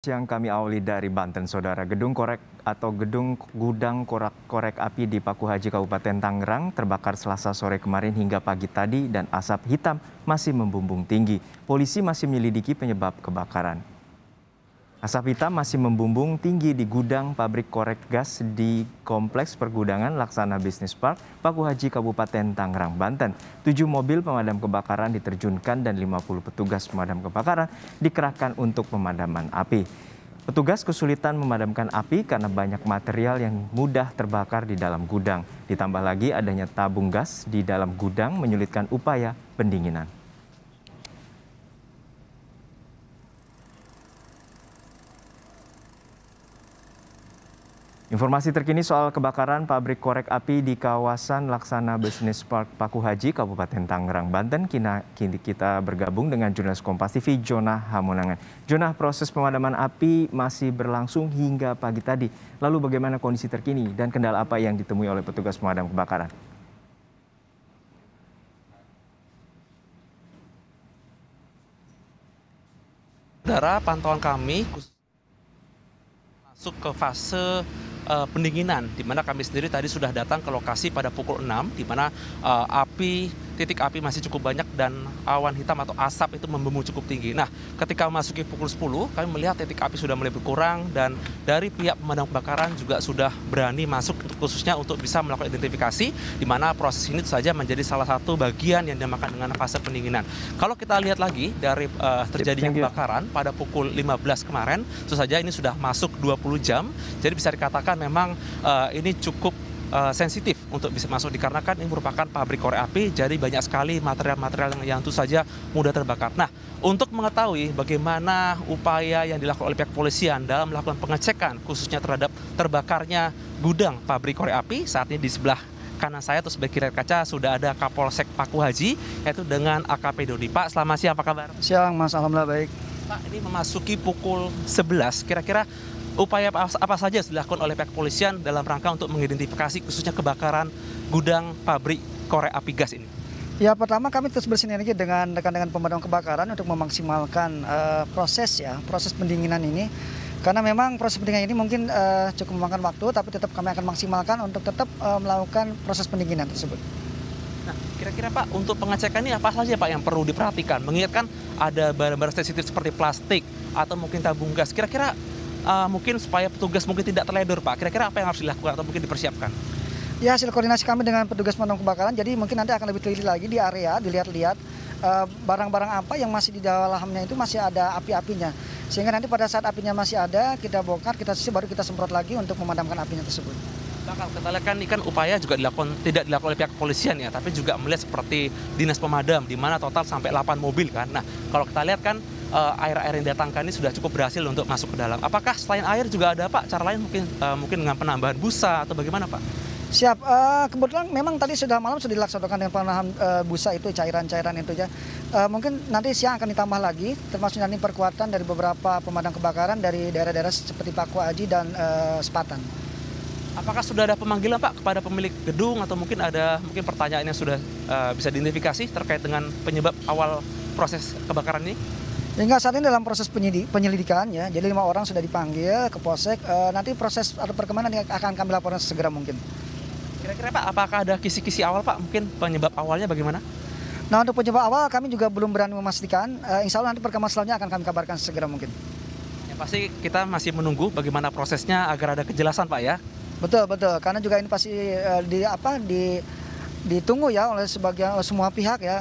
Yang kami awali dari Banten, Saudara. Gedung korek atau gedung gudang korek api di Paku Haji Kabupaten Tangerang terbakar Selasa sore kemarin hingga pagi tadi dan asap hitam masih membumbung tinggi. Polisi masih menyelidiki penyebab kebakaran. Asap hitam masih membumbung tinggi di gudang pabrik korek gas di Kompleks Pergudangan Laksana Business Park, Paku Haji Kabupaten Tangerang, Banten. 7 mobil pemadam kebakaran diterjunkan dan 50 petugas pemadam kebakaran dikerahkan untuk pemadaman api. Petugas kesulitan memadamkan api karena banyak material yang mudah terbakar di dalam gudang. Ditambah lagi adanya tabung gas di dalam gudang menyulitkan upaya pendinginan. Informasi terkini soal kebakaran pabrik korek api di kawasan Laksana Business Park Paku Haji, Kabupaten Tangerang, Banten. Kini kita bergabung dengan jurnalis Kompas TV, Jonah Hamonangan. Jonah, proses pemadaman api masih berlangsung hingga pagi tadi. Lalu bagaimana kondisi terkini dan kendala apa yang ditemui oleh petugas pemadam kebakaran? Saudara, pantauan kami masuk ke fase pendinginan, di mana kami sendiri tadi sudah datang ke lokasi pada pukul 6, di mana titik api masih cukup banyak dan awan hitam atau asap itu membumbung cukup tinggi. Nah, ketika memasuki pukul 10, kami melihat titik api sudah mulai berkurang dan dari pihak pemadam kebakaran juga sudah berani masuk khususnya untuk bisa melakukan identifikasi, di mana proses ini saja menjadi salah satu bagian yang dinamakan dengan fase pendinginan. Kalau kita lihat lagi dari terjadinya kebakaran pada pukul 15 kemarin, tentu saja ini sudah masuk 20 jam, jadi bisa dikatakan memang ini cukup sensitif untuk bisa masuk dikarenakan ini merupakan pabrik korek api, jadi banyak sekali material-material yang tentu saja mudah terbakar. Nah, untuk mengetahui bagaimana upaya yang dilakukan oleh pihak kepolisian dalam melakukan pengecekan khususnya terhadap terbakarnya gudang pabrik korek api, saat ini di sebelah kanan saya atau sebelah kiri kaca sudah ada Kapolsek Paku Haji, yaitu dengan AKP Dodi. Pak, selamat siang, apa kabar? Siang Mas, alhamdulillah baik. Pak, ini memasuki pukul 11, kira-kira upaya apa saja dilakukan oleh pihak kepolisian dalam rangka untuk mengidentifikasi khususnya kebakaran gudang pabrik korek api gas ini? Ya, pertama kami terus bersinergi dengan rekan-rekan pemadam kebakaran untuk memaksimalkan proses pendinginan ini. Karena memang proses pendinginan ini mungkin cukup memakan waktu, tapi tetap kami akan maksimalkan untuk tetap melakukan proses pendinginan tersebut. Nah, kira-kira Pak, untuk pengecekan ini apa saja Pak yang perlu diperhatikan? Mengingatkan ada barang-barang sensitif seperti plastik atau mungkin tabung gas. Kira-kira mungkin supaya petugas mungkin tidak terledor Pak, kira-kira apa yang harus dilakukan atau mungkin dipersiapkan? Ya, hasil koordinasi kami dengan petugas pemadam kebakaran, jadi mungkin nanti akan lebih teliti lagi di area, dilihat-lihat barang-barang apa yang masih di dalamnya itu masih ada api-apinya. Sehingga nanti pada saat apinya masih ada, kita bongkar, kita sisir, baru kita semprot lagi untuk memadamkan apinya tersebut. Kalau kita lihat kan ini kan upaya juga tidak dilakukan oleh pihak kepolisian ya, tapi juga melihat seperti dinas pemadam, di mana total sampai 8 mobil kan. Nah, kalau kita lihat kan air-air yang didatangkan ini sudah cukup berhasil untuk masuk ke dalam. Apakah selain air juga ada Pak cara lain mungkin dengan penambahan busa atau bagaimana Pak? Siap, kebetulan memang tadi malam sudah dilaksanakan dengan penambahan busa itu, cairan-cairan itu ya. Mungkin nanti siang akan ditambah lagi, termasuk nanti perkuatan dari beberapa pemadam kebakaran dari daerah-daerah seperti Paku Haji dan Sepatan. Apakah sudah ada pemanggilan Pak kepada pemilik gedung atau mungkin ada pertanyaan yang sudah bisa diidentifikasi terkait dengan penyebab awal proses kebakaran ini? Hingga saat ini dalam proses penyelidikan ya, jadi 5 orang sudah dipanggil ke Polsek. Nanti proses atau perkembangan akan kami laporkan segera mungkin. Kira-kira Pak, apakah ada kisi-kisi awal Pak, mungkin penyebab awalnya bagaimana? Nah, untuk penyebab awal kami juga belum berani memastikan. Insya Allah nanti perkembangan selanjutnya akan kami kabarkan segera mungkin. Yang pasti kita masih menunggu bagaimana prosesnya agar ada kejelasan Pak ya. Betul, karena juga ini pasti ditunggu ya oleh semua pihak ya,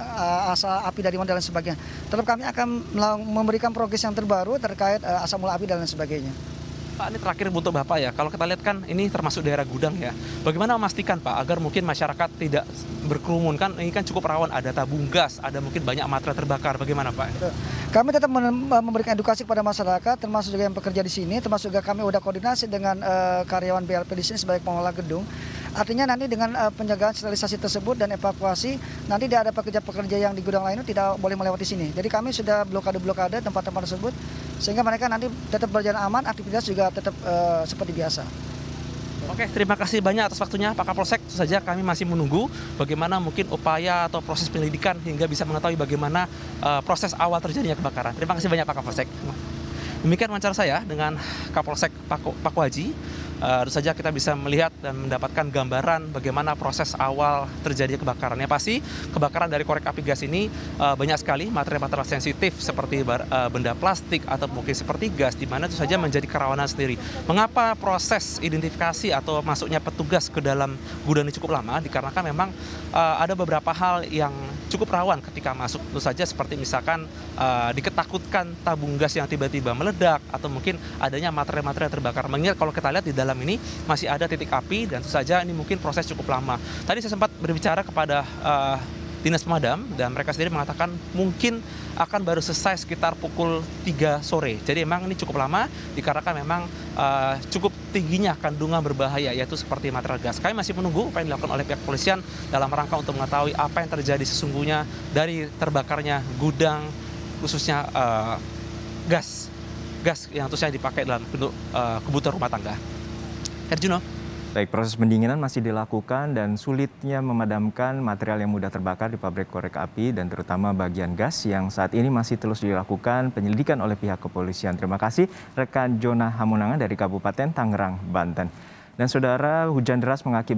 asal api dari mana dan sebagainya. Tetap kami akan memberikan progres yang terbaru terkait asal mula api dan lain sebagainya. Pak, ini terakhir untuk Bapak ya, kalau kita lihat kan ini termasuk daerah gudang ya. Bagaimana memastikan Pak agar mungkin masyarakat tidak berkerumun, kan ini kan cukup rawan, ada tabung gas, ada mungkin banyak material terbakar, bagaimana Pak? Kami tetap memberikan edukasi kepada masyarakat, termasuk juga yang bekerja di sini, termasuk juga kami sudah koordinasi dengan karyawan BLP di sini sebagai pengelola gedung. Artinya nanti dengan penjagaan sterilisasi tersebut dan evakuasi, nanti ada pekerja-pekerja yang di gudang lain itu tidak boleh melewati sini. Jadi kami sudah blokade tempat-tempat tersebut, sehingga mereka nanti tetap berjalan aman, aktivitas juga tetap seperti biasa. Oke, terima kasih banyak atas waktunya Pak Kapolsek. Tentu saja kami masih menunggu bagaimana mungkin upaya atau proses penyelidikan hingga bisa mengetahui bagaimana proses awal terjadinya kebakaran. Terima kasih banyak Pak Kapolsek. Demikian wawancara saya dengan Kapolsek Pakuhaji. Tentu saja kita bisa melihat dan mendapatkan gambaran bagaimana proses awal terjadinya kebakarannya. Pasti kebakaran dari korek api gas ini banyak sekali material-material sensitif seperti benda plastik atau mungkin seperti gas, di mana itu saja menjadi kerawanan sendiri. Mengapa proses identifikasi atau masuknya petugas ke dalam gudang ini cukup lama? Dikarenakan memang ada beberapa hal yang cukup rawan ketika masuk. Tentu saja seperti misalkan diketakutkan tabung gas yang tiba-tiba meledak atau mungkin adanya material-material terbakar. Mengingat kalau kita lihat di dalam ini masih ada titik api dan tentu saja ini mungkin proses cukup lama. Tadi saya sempat berbicara kepada dinas pemadam dan mereka sendiri mengatakan mungkin akan baru selesai sekitar pukul 3 sore. Jadi memang ini cukup lama dikarenakan memang cukup tingginya kandungan berbahaya, yaitu seperti material gas. Kami masih menunggu apa yang dilakukan oleh pihak kepolisian dalam rangka untuk mengetahui apa yang terjadi sesungguhnya dari terbakarnya gudang khususnya gas yang tentunya dipakai dalam bentuk kebutuhan rumah tangga. Herjuno. Baik, proses pendinginan masih dilakukan dan sulitnya memadamkan material yang mudah terbakar di pabrik korek api dan terutama bagian gas yang saat ini masih terus dilakukan penyelidikan oleh pihak kepolisian. Terima kasih rekan Jona Hamunangan dari Kabupaten Tangerang, Banten. Dan saudara, hujan deras mengakibatkan